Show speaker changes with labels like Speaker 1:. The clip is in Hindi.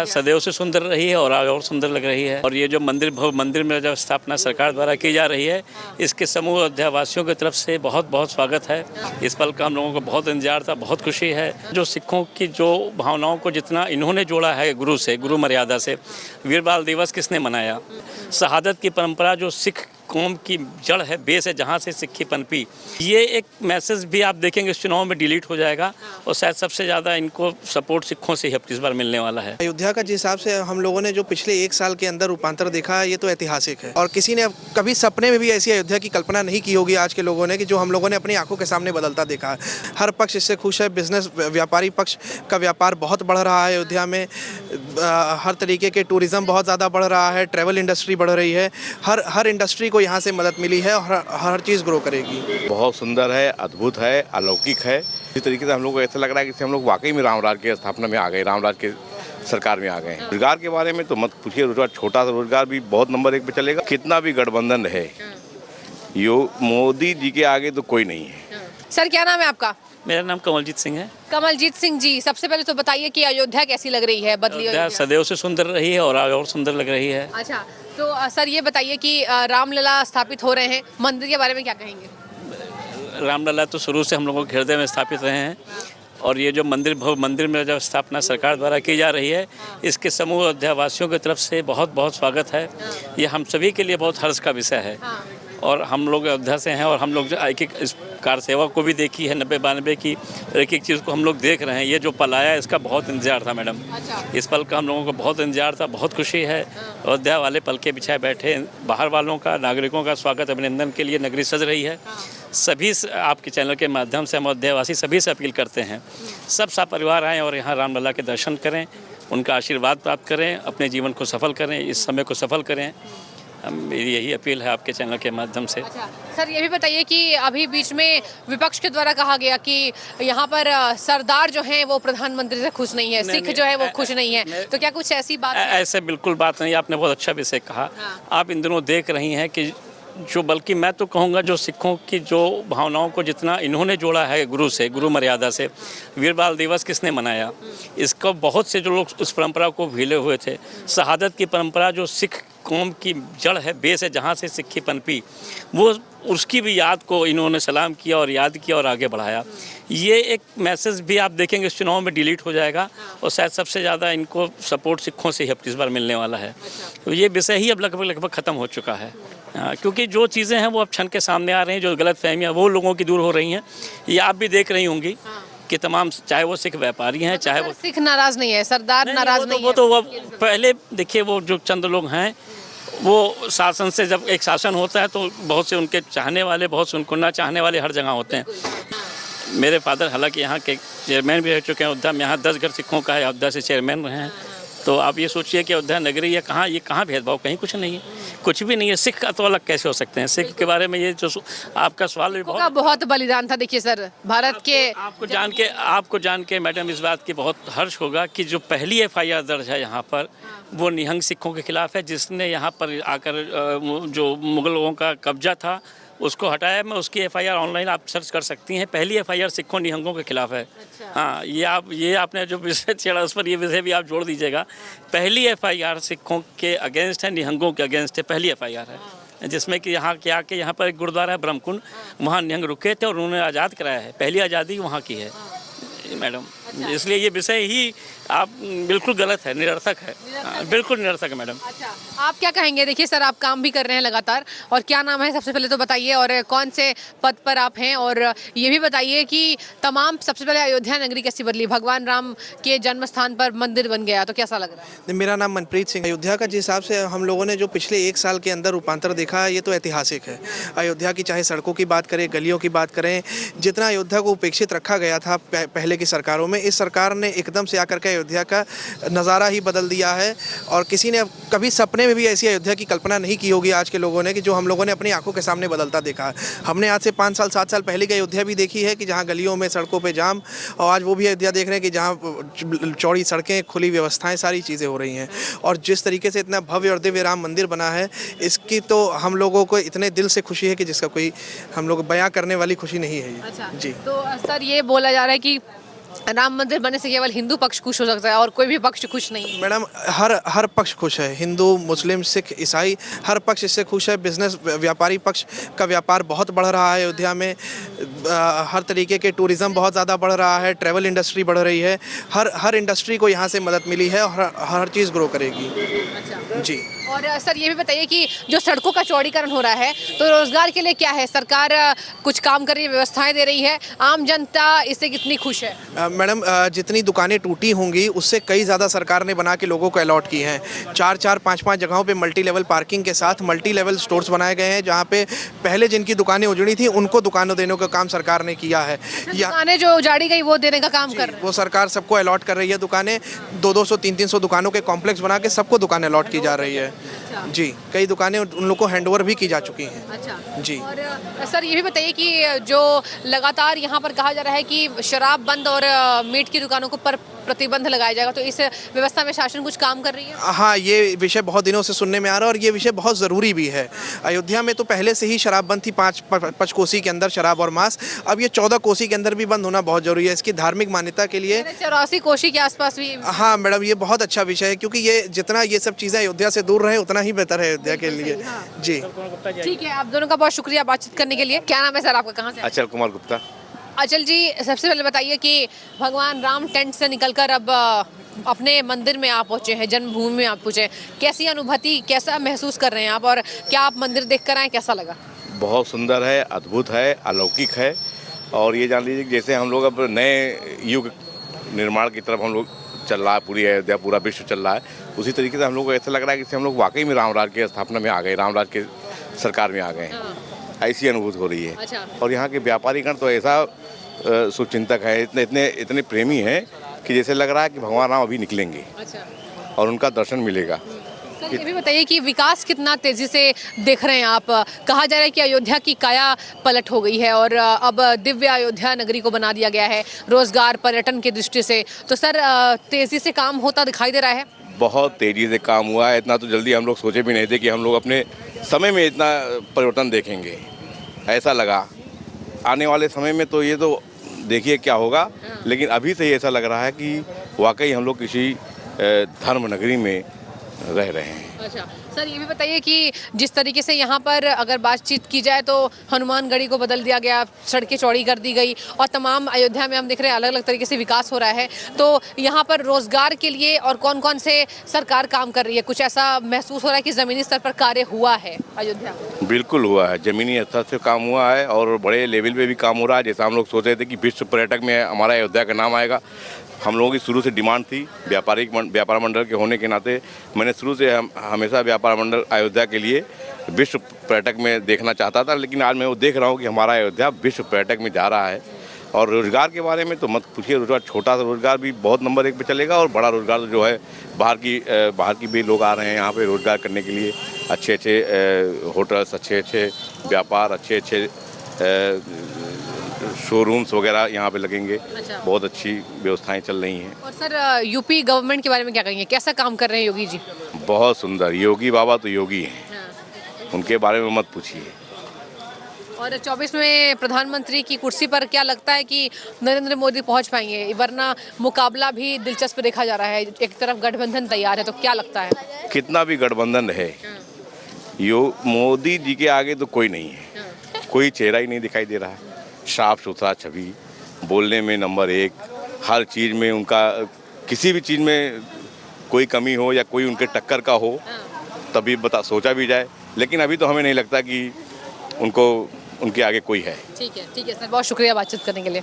Speaker 1: सदैव से सुंदर रही है और आज और सुंदर लग रही है। और ये जो मंदिर में जब स्थापना सरकार द्वारा की जा रही है, इसके समूह अयोध्यावासियों की तरफ से बहुत बहुत स्वागत है। इस पल का हम लोगों को बहुत इंतजार था, बहुत खुशी है। जो सिखों की जो भावनाओं को जितना इन्होंने जोड़ा है गुरु से, गुरु मर्यादा से। वीर बाल दिवस किसने मनाया? शहादत की परंपरा जो सिख कौम की जड़ है, बेस है, जहाँ से सिक्खी पनपी। ये एक मैसेज भी आप देखेंगे इस चुनाव में डिलीट हो जाएगा और शायद सबसे ज़्यादा इनको सपोर्ट सिखों से ही इस बार मिलने वाला है।
Speaker 2: अयोध्या का जिस हिसाब से हम लोगों ने जो पिछले 1 साल के अंदर रूपांतर देखा है, ये तो ऐतिहासिक है और किसी ने कभी सपने में भी ऐसी अयोध्या की कल्पना नहीं की होगी आज के लोगों ने, कि जो हम लोगों ने अपनी आंखों के सामने बदलता देखा है। हर पक्ष इससे खुश है। बिजनेस, व्यापारी पक्ष का व्यापार बहुत बढ़ रहा है अयोध्या में। हर तरीके के टूरिज्म बहुत ज़्यादा बढ़ रहा है, ट्रैवल इंडस्ट्री बढ़ रही है। हर इंडस्ट्री को यहाँ से मदद मिली है और हर चीज़ ग्रो करेगी।
Speaker 3: बहुत सुंदर है, अद्भुत है, अलौकिक है। इस तरीके से हम लोग को ऐसा लग रहा है कि हम लोग वाकई में रामराज के स्थापना में आ गए, रामराज के सरकार में आ गए हैं। रोजगार के बारे में तो मत पूछिए, रोजगार छोटा सा रोजगार भी बहुत नंबर 1 पे चलेगा। कितना भी गठबंधन है, यो मोदी जी के आगे तो कोई नहीं है।
Speaker 4: सर क्या नाम है आपका?
Speaker 1: मेरा नाम कमलजीत सिंह है।
Speaker 4: कमलजीत सिंह जी, सबसे पहले तो बताइए कि अयोध्या कैसी लग रही है? बदली
Speaker 1: अयोध्या सदैव से सुंदर रही है और आज और सुंदर लग रही है।
Speaker 4: अच्छा, तो सर ये बताइए कि रामलला स्थापित हो रहे हैं, मंदिर के बारे में क्या कहेंगे?
Speaker 1: रामलला तो शुरू से हम लोगों के हृदय में स्थापित रहे हैं और ये जो मंदिर में जब स्थापना सरकार द्वारा की जा रही है, इसके समूह अयोध्यावासियों की तरफ से बहुत बहुत स्वागत है। ये हम सभी के लिए बहुत हर्ष का विषय है और हम लोग अयोध्या से हैं और हम लोग एक इस कार सेवा को भी देखी है 90-92 की, एक चीज़ को हम लोग देख रहे हैं। ये जो पल आया इसका बहुत इंतजार था मैडम। इस पल का हम लोगों को बहुत इंतजार था, बहुत खुशी है। अयोध्या वाले पल के बिछाए बैठे बाहर वालों का, नागरिकों का स्वागत अभिनंदन के लिए नगरी सज रही है। सभी आपके चैनल के माध्यम से हम अयोध्यावासी सभी से अपील करते हैं, सब परिवार आएँ और यहाँ रामलला के दर्शन करें, उनका आशीर्वाद प्राप्त करें, अपने जीवन को सफल करें, इस समय को सफल करें। मेरी यही अपील है आपके चैनल के माध्यम से।
Speaker 4: अच्छा, सर ये भी बताइए कि अभी बीच में विपक्ष के द्वारा कहा गया कि यहाँ पर सरदार जो हैं वो प्रधानमंत्री से खुश नहीं है, सिख जो है वो खुश नहीं है, तो क्या कुछ ऐसी बात है?
Speaker 1: ऐसे बिल्कुल बात नहीं, आपने बहुत अच्छा विषय कहा। आप इन दिनों देख रही हैं कि जो, बल्कि मैं तो कहूँगा जो सिखों की जो भावनाओं को जितना इन्होंने जोड़ा है गुरु से, गुरु मर्यादा से। वीर बाल दिवस किसने मनाया? इसको बहुत से जो लोग उस परंपरा को भूले हुए थे। शहादत की परंपरा जो सिख कौम की जड़ है, बेस है, जहाँ से सिक्खी पनपी, वो उसकी भी याद को इन्होंने सलाम किया और याद किया और आगे बढ़ाया। ये एक मैसेज भी आप देखेंगे इस चुनाव में डिलीट हो जाएगा और शायद सबसे ज़्यादा इनको सपोर्ट सिखों से ही इस बार मिलने वाला है। तो ये विषय ही अब लगभग ख़त्म हो चुका है, क्योंकि जो चीज़ें हैं वो अब क्षण के सामने आ रही हैं, जो गलत फहमियाँ वो लोगों की दूर हो रही हैं। ये आप भी देख रही होंगी कि तमाम, चाहे वो सिख व्यापारी हैं, चाहे वो
Speaker 4: सिख नाराज नहीं है, सरदार नाराज नहीं है।
Speaker 1: वो पहले देखिए, वो जो चंद लोग हैं वो शासन से, जब एक शासन होता है तो बहुत से उनके चाहने वाले, बहुत से उनको ना चाहने वाले हर जगह होते हैं। मेरे फादर हालांकि यहाँ के चेयरमैन भी रह चुके हैं अयोध्या में, यहाँ 10 घर सिखों का है, अयोध्या से चेयरमैन रहे हैं। तो आप ये सोचिए कि अयोध्या नगरी है, कहाँ ये कहाँ भेदभाव? कहीं कुछ नहीं है, कुछ भी नहीं है। सिख का तो अलग कैसे हो सकते हैं? सिख के बारे में ये जो आपका सवाल भी
Speaker 4: बहुत बलिदान था। देखिए सर, भारत के
Speaker 1: आपको जान के मैडम इस बात की बहुत हर्ष होगा कि जो पहली FIR दर्ज है यहाँ पर, वो निहंग सिखों के खिलाफ है, जिसने यहाँ पर आकर जो मुगलों का कब्जा था उसको हटाया। मैं उसकी FIR ऑनलाइन आप सर्च कर सकती हैं। पहली FIR सिखों निहंगों के खिलाफ है। अच्छा। हाँ, ये आपने जो विषय छेड़ा उस पर ये विषय भी आप जोड़ दीजिएगा। पहली FIR सिखों के अगेंस्ट है, निहंगों के अगेंस्ट है, पहली FIR है, जिसमें कि यहाँ के आके यहाँ पर एक गुरुद्वारा है ब्रह्मकुंड, वहाँ निहंग रुके थे और उन्होंने आज़ाद कराया है। पहली आज़ादी वहाँ की है मैडम। अच्छा। इसलिए ये विषय ही आप बिल्कुल गलत है, निरर्थक है, बिल्कुल निरर्थक है मैडम।
Speaker 4: अच्छा, आप क्या कहेंगे? देखिए सर, आप काम भी कर रहे हैं लगातार, और क्या नाम है सबसे पहले तो बताइए, और कौन से पद पर आप हैं, और ये भी बताइए कि तमाम, सबसे पहले अयोध्या नगरी कैसी बदली? भगवान राम के जन्म स्थान पर मंदिर बन गया, तो कैसा लग रहा है?
Speaker 2: मेरा नाम मनप्रीत सिंह। अयोध्या का जिस हिसाब से हम लोगों ने जो पिछले 1 साल के अंदर रूपांतर देखा है, ये तो ऐतिहासिक है। अयोध्या की चाहे सड़कों की बात करें, गलियों की बात करें, जितना अयोध्या को उपेक्षित रखा गया था पहले की सरकारों में, इस सरकार ने एकदम से आकर के अयोध्या का नज़ारा ही बदल दिया है। और किसी ने कभी सपने में भी ऐसी अयोध्या की कल्पना नहीं की होगी आज के लोगों ने, कि जो हम लोगों ने अपनी आंखों के सामने बदलता देखा है। हमने आज से 5 साल 7 साल पहले की अयोध्या भी देखी है कि जहां गलियों में, सड़कों पे जाम, और आज वो भी अयोध्या देख रहे हैं कि जहां चौड़ी सड़कें, खुली व्यवस्थाएं, सारी चीज़ें हो रही हैं। और जिस तरीके से इतना भव्य और दिव्य राम मंदिर बना है, इसकी तो हम लोगों को इतने दिल से खुशी है कि जिसका कोई हम लोग बयां करने वाली खुशी नहीं है।
Speaker 4: अच्छा।
Speaker 2: जी।
Speaker 4: तो सर ये बोला जा रहा है कि राम मंदिर बनने से केवल हिंदू पक्ष खुश हो सकता है और कोई भी पक्ष खुश नहीं?
Speaker 2: मैडम हर पक्ष खुश है, हिंदू मुस्लिम सिख ईसाई हर पक्ष इससे खुश है। बिजनेस व्यापारी पक्ष का व्यापार बहुत बढ़ रहा है अयोध्या में, हर तरीके के टूरिज़्म बहुत ज़्यादा बढ़ रहा है, ट्रैवल इंडस्ट्री बढ़ रही है, हर इंडस्ट्री को यहाँ से मदद मिली है और हर चीज़ ग्रो करेगी।
Speaker 4: अच्छा
Speaker 2: जी।
Speaker 4: और सर ये भी बताइए कि जो सड़कों का चौड़ीकरण हो रहा है तो रोजगार के लिए क्या है, सरकार कुछ काम कर रही है, व्यवस्थाएं दे रही है, आम जनता इससे कितनी खुश है?
Speaker 2: मैडम जितनी दुकानें टूटी होंगी उससे कई ज़्यादा सरकार ने बना के लोगों को अलॉट की हैं। 4-4, 5-5 जगहों पे मल्टी लेवल पार्किंग के साथ मल्टी लेवल स्टोर्स बनाए गए हैं, जहाँ पे पहले जिनकी दुकानें उजड़ी थी उनको दुकानों देने का काम सरकार ने किया है।
Speaker 4: दुकानें जो उजाड़ी गई वो देने का काम कर रहे हैं।
Speaker 2: वो सरकार सबको अलॉट कर रही है दुकानें, 200-200, 300-300 दुकानों के कॉम्प्लेक्स बना के सबको दुकानें अलॉट की जा रही है। जी, कई दुकानें उन लोग को हैंडओवर भी की जा चुकी हैं।
Speaker 4: अच्छा
Speaker 2: जी।
Speaker 4: और सर ये भी बताइए कि जो लगातार यहाँ पर कहा जा रहा है कि शराब बंद और मीट की दुकानों को पर प्रतिबंध लगाया जाएगा, तो इस व्यवस्था में शासन कुछ काम कर रही है?
Speaker 2: हाँ, ये विषय बहुत दिनों से सुनने में आ रहा है और ये विषय बहुत ज़रूरी भी है। अयोध्या में तो पहले से ही शराब बंद थी, 5 कोसी के अंदर शराब और मांस, अब ये 14 कोसी के अंदर भी बंद होना बहुत ज़रूरी है। इसकी धार्मिक मान्यता के लिए
Speaker 4: 84 कोसी के आसपास भी।
Speaker 2: हाँ मैडम, ये बहुत अच्छा विषय है क्योंकि ये जितना ये सब चीज़ें अयोध्या से दूर रहे उतना ही बेहतर है अयोध्या के लिए। जी
Speaker 4: ठीक है, आप दोनों का बहुत शुक्रिया बातचीत करने के लिए। क्या नाम है सर आपका, कहाँ से?
Speaker 3: अचल कुमार गुप्ता।
Speaker 4: अचल जी, सबसे पहले बताइए कि भगवान राम टेंट से निकलकर अब अपने मंदिर में आप पहुंचे हैं, जन्मभूमि में आप पहुंचे, कैसी अनुभूति, कैसा महसूस कर रहे हैं आप, और क्या आप मंदिर देख कर आए, कैसा लगा?
Speaker 3: बहुत सुंदर है, अद्भुत है, अलौकिक है। और ये जान लीजिए कि जैसे हम लोग अब नए युग निर्माण की तरफ हम लोग चल रहा है, पूरी अयोध्या पूरा विश्व चल रहा है, उसी तरीके से हम लोग को ऐसा लग रहा है कि जैसे हम लोग वाकई में राम राज्य की स्थापना में आ गए, राम राज्य के सरकार में आ गए हैं, ऐसी अनुभूति हो रही है।
Speaker 4: अच्छा।
Speaker 3: और यहाँ के व्यापारीगण तो ऐसा शुभचिंतक है, इतने प्रेमी हैं कि जैसे लग रहा है कि भगवान राम अभी निकलेंगे
Speaker 4: अच्छा।
Speaker 3: और उनका दर्शन मिलेगा।
Speaker 4: सर ये भी बताइए कि विकास कितना तेजी से देख रहे हैं आप? कहा जा रहा है कि अयोध्या की काया पलट हो गई है और अब दिव्य अयोध्या नगरी को बना दिया गया है रोजगार पर्यटन की दृष्टि से, तो सर तेजी से काम होता दिखाई दे रहा है?
Speaker 3: बहुत तेज़ी से काम हुआ है, इतना तो जल्दी हम लोग सोचे भी नहीं थे कि हम लोग अपने समय में इतना परिवर्तन देखेंगे। ऐसा लगा आने वाले समय में तो ये तो देखिए क्या होगा, लेकिन अभी से ही ऐसा लग रहा है कि वाकई हम लोग किसी धर्म नगरी में रह रहे हैं।
Speaker 4: अच्छा सर, ये भी बताइए कि जिस तरीके से यहाँ पर अगर बातचीत की जाए तो हनुमानगढ़ी को बदल दिया गया, सड़कें चौड़ी कर दी गई और तमाम अयोध्या में हम देख रहे हैं अलग अलग तरीके से विकास हो रहा है, तो यहाँ पर रोजगार के लिए और कौन कौन से सरकार काम कर रही है? कुछ ऐसा महसूस हो रहा है कि ज़मीनी स्तर पर कार्य हुआ है अयोध्या?
Speaker 3: बिल्कुल हुआ है, ज़मीनी स्तर से काम हुआ है और बड़े लेवल पे भी काम हो रहा है। जैसा हम लोग सोच रहे थे कि विश्व पर्यटक में हमारा अयोध्या का नाम आएगा, हम लोगों की शुरू से डिमांड थी, व्यापार मंडल के होने के नाते मैंने शुरू से हमेशा व्यापार मंडल अयोध्या के लिए विश्व पर्यटक में देखना चाहता था, लेकिन आज मैं वो देख रहा हूँ कि हमारा अयोध्या विश्व पर्यटक में जा रहा है। और रोज़गार के बारे में तो मत पूछिए, रोज़गार छोटा सा रोज़गार भी बहुत नंबर 1 पे चलेगा और बड़ा रोज़गार जो है बाहर की भी लोग आ रहे हैं यहाँ पे रोज़गार करने के लिए। अच्छे होटल्स, अच्छे व्यापार, अच्छे शोरूम्स वगैरह यहाँ पे लगेंगे।
Speaker 4: अच्छा।
Speaker 3: बहुत अच्छी व्यवस्थाएं चल रही हैं।
Speaker 4: और सर यूपी गवर्नमेंट के बारे में क्या कहेंगे, कैसा काम कर रहे हैं योगी जी?
Speaker 3: बहुत सुंदर, योगी बाबा तो योगी हैं, उनके बारे में मत पूछिए।
Speaker 4: और 24 में प्रधानमंत्री की कुर्सी पर क्या लगता है कि नरेंद्र मोदी पहुंच पाएंगे? वरना मुकाबला भी दिलचस्प देखा जा रहा है, एक तरफ गठबंधन तैयार है, तो क्या लगता है?
Speaker 3: कितना भी गठबंधन है, मोदी जी के आगे तो कोई नहीं है, कोई चेहरा ही नहीं दिखाई दे रहा है। साफ सुथरा छवि, बोलने में नंबर 1, हर चीज़ में उनका, किसी भी चीज़ में कोई कमी हो या कोई उनके टक्कर का हो तभी सोचा भी जाए, लेकिन अभी तो हमें नहीं लगता कि उनके आगे कोई है।
Speaker 4: ठीक है सर, बहुत शुक्रिया बातचीत करने के लिए।